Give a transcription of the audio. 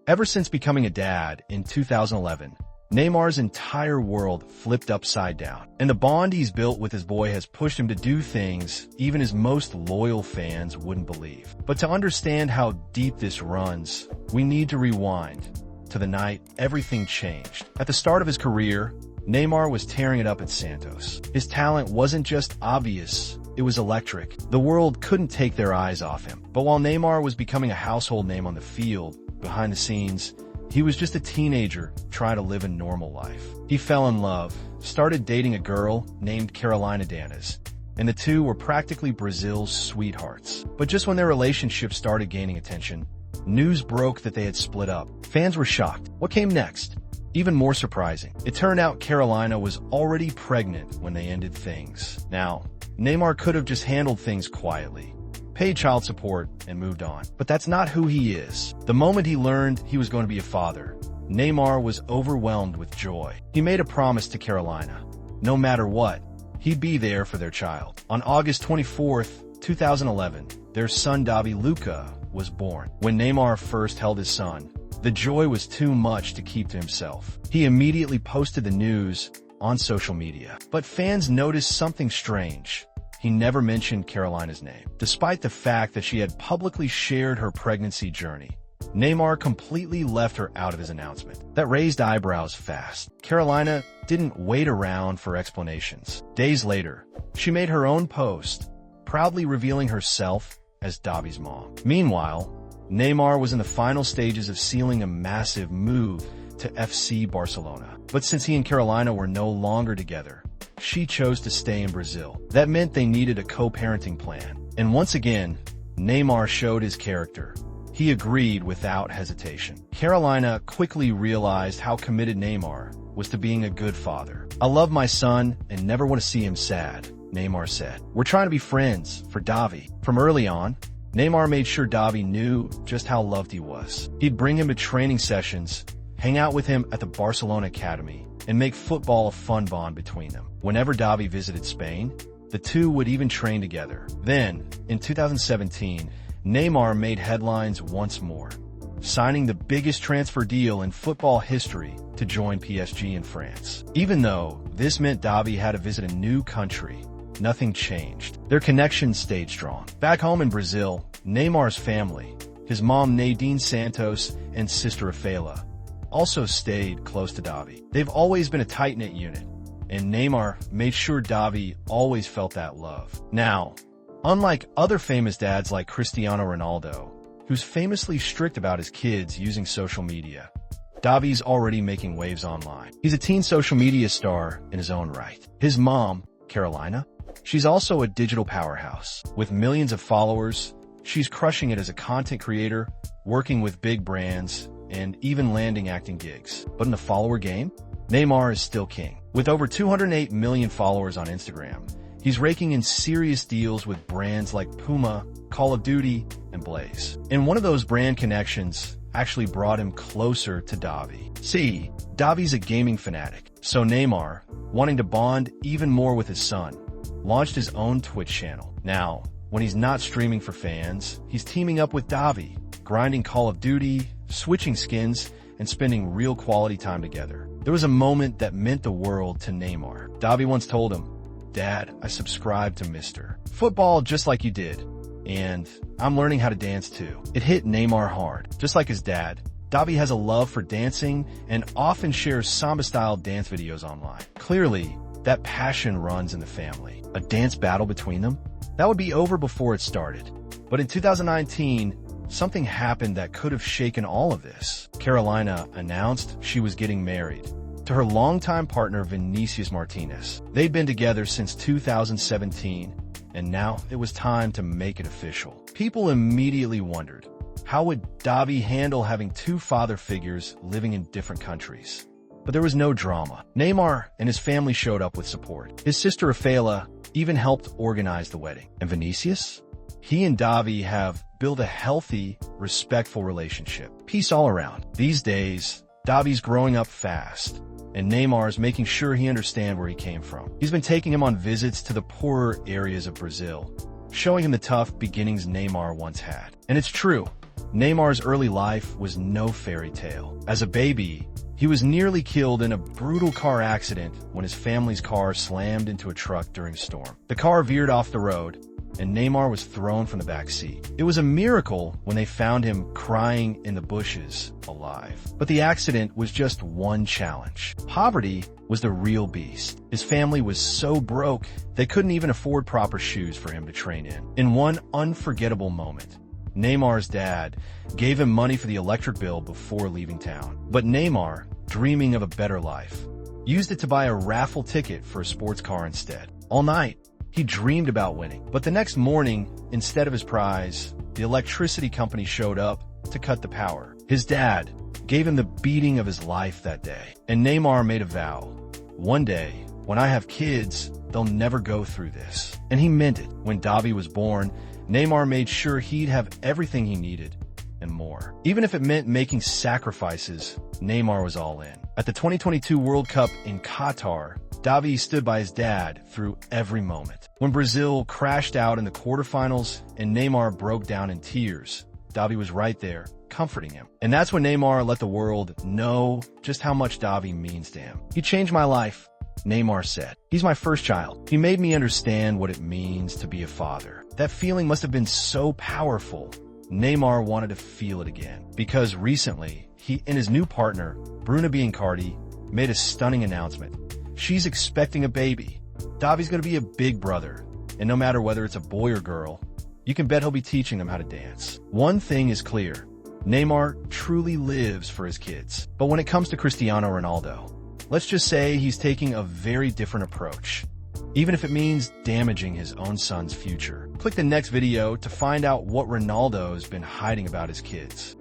Ever since becoming a dad in 2011, Neymar's entire world flipped upside down, and the bond he's built with his boy has pushed him to do things even his most loyal fans wouldn't believe. But to understand how deep this runs, we need to rewind to the night everything changed. At the start of his career, Neymar was tearing it up at Santos. His talent wasn't just obvious, it was electric. The world couldn't take their eyes off him. But while Neymar was becoming a household name on the field, behind the scenes, he was just a teenager trying to live a normal life. He fell in love, started dating a girl named Carolina Dantas, and the two were practically Brazil's sweethearts. But just when their relationship started gaining attention, news broke that they had split up. Fans were shocked. What came next? Even more surprising. It turned out Carolina was already pregnant when they ended things. Now, Neymar could have just handled things quietly, paid child support, and moved on. But that's not who he is. The moment he learned he was going to be a father, Neymar was overwhelmed with joy. He made a promise to Carolina. No matter what, he'd be there for their child. On August 24th, 2011, their son Davi Lucca was born. When Neymar first held his son, the joy was too much to keep to himself. He immediately posted the news on social media. But fans noticed something strange. He never mentioned Carolina's name. Despite the fact that she had publicly shared her pregnancy journey, Neymar completely left her out of his announcement. That raised eyebrows fast. Carolina didn't wait around for explanations. Days later, she made her own post, proudly revealing herself as Davi's mom. Meanwhile, Neymar was in the final stages of sealing a massive move to FC Barcelona. But since he and Carolina were no longer together, she chose to stay in Brazil. That meant they needed a co-parenting plan. And once again, Neymar showed his character. He agreed without hesitation. Carolina quickly realized how committed Neymar was to being a good father. "I love my son and never want to see him sad," Neymar said. "We're trying to be friends for Davi." From early on, Neymar made sure Davi knew just how loved he was. He'd bring him to training sessions, hang out with him at the Barcelona Academy, and make football a fun bond between them. Whenever Davi visited Spain, the two would even train together. Then, in 2017, Neymar made headlines once more, signing the biggest transfer deal in football history to join PSG in France. Even though this meant Davi had to visit a new country, nothing changed. Their connection stayed strong. Back home in Brazil, Neymar's family, his mom Nadine Santos and sister Rafaela, also stayed close to Davi. They've always been a tight-knit unit, and Neymar made sure Davi always felt that love. Now, unlike other famous dads like Cristiano Ronaldo, who's famously strict about his kids using social media, Davi's already making waves online. He's a teen social media star in his own right. His mom, Carolina, she's also a digital powerhouse. With millions of followers, she's crushing it as a content creator, working with big brands, and even landing acting gigs. But in the follower game, Neymar is still king. With over 208 million followers on Instagram, he's raking in serious deals with brands like Puma, Call of Duty, and Blaze. And one of those brand connections actually brought him closer to Davi. See, Davi's a gaming fanatic, so Neymar, wanting to bond even more with his son, launched his own Twitch channel. Now, when he's not streaming for fans, he's teaming up with Davi, grinding Call of Duty, switching skins, and spending real quality time together. There was a moment that meant the world to Neymar. Davi once told him, "Dad, I subscribe to Mr. Football just like you did, and I'm learning how to dance too." It hit Neymar hard. Just like his dad, Davi has a love for dancing and often shares samba-style dance videos online. Clearly, that passion runs in the family. A dance battle between them? That would be over before it started. But in 2019, something happened that could have shaken all of this. Carolina announced she was getting married to her longtime partner Vinicius Martinez. They'd been together since 2017, and now it was time to make it official. People immediately wondered, how would Davi handle having two father figures living in different countries? But there was no drama. Neymar and his family showed up with support. His sister Rafaela even helped organize the wedding. And Vinicius? He and Davi have built a healthy, respectful relationship. Peace all around. These days, Davi's growing up fast, and Neymar's making sure he understands where he came from. He's been taking him on visits to the poorer areas of Brazil, showing him the tough beginnings Neymar once had. And it's true, Neymar's early life was no fairy tale. As a baby, he was nearly killed in a brutal car accident when his family's car slammed into a truck during a storm. The car veered off the road, and Neymar was thrown from the back seat. It was a miracle when they found him crying in the bushes, alive. But the accident was just one challenge. Poverty was the real beast. His family was so broke, they couldn't even afford proper shoes for him to train in. In one unforgettable moment, Neymar's dad gave him money for the electric bill before leaving town. But Neymar, dreaming of a better life, used it to buy a raffle ticket for a sports car instead. All night, he dreamed about winning. But the next morning, instead of his prize, the electricity company showed up to cut the power. His dad gave him the beating of his life that day. And Neymar made a vow. One day, when I have kids, they'll never go through this. And he meant it. When Davi was born, Neymar made sure he'd have everything he needed and more. Even if it meant making sacrifices, Neymar was all in. At the 2022 World Cup in Qatar, Davi stood by his dad through every moment. When Brazil crashed out in the quarterfinals and Neymar broke down in tears, Davi was right there, comforting him. And that's when Neymar let the world know just how much Davi means to him. "He changed my life," Neymar said. "He's my first child. He made me understand what it means to be a father." That feeling must have been so powerful. Neymar wanted to feel it again. Because recently, he and his new partner, Bruna Biancardi, made a stunning announcement. She's expecting a baby. Davi's going to be a big brother. And no matter whether it's a boy or girl, you can bet he'll be teaching them how to dance. One thing is clear. Neymar truly lives for his kids. But when it comes to Cristiano Ronaldo, let's just say he's taking a very different approach, even if it means damaging his own son's future. Click the next video to find out what Ronaldo's been hiding about his kids.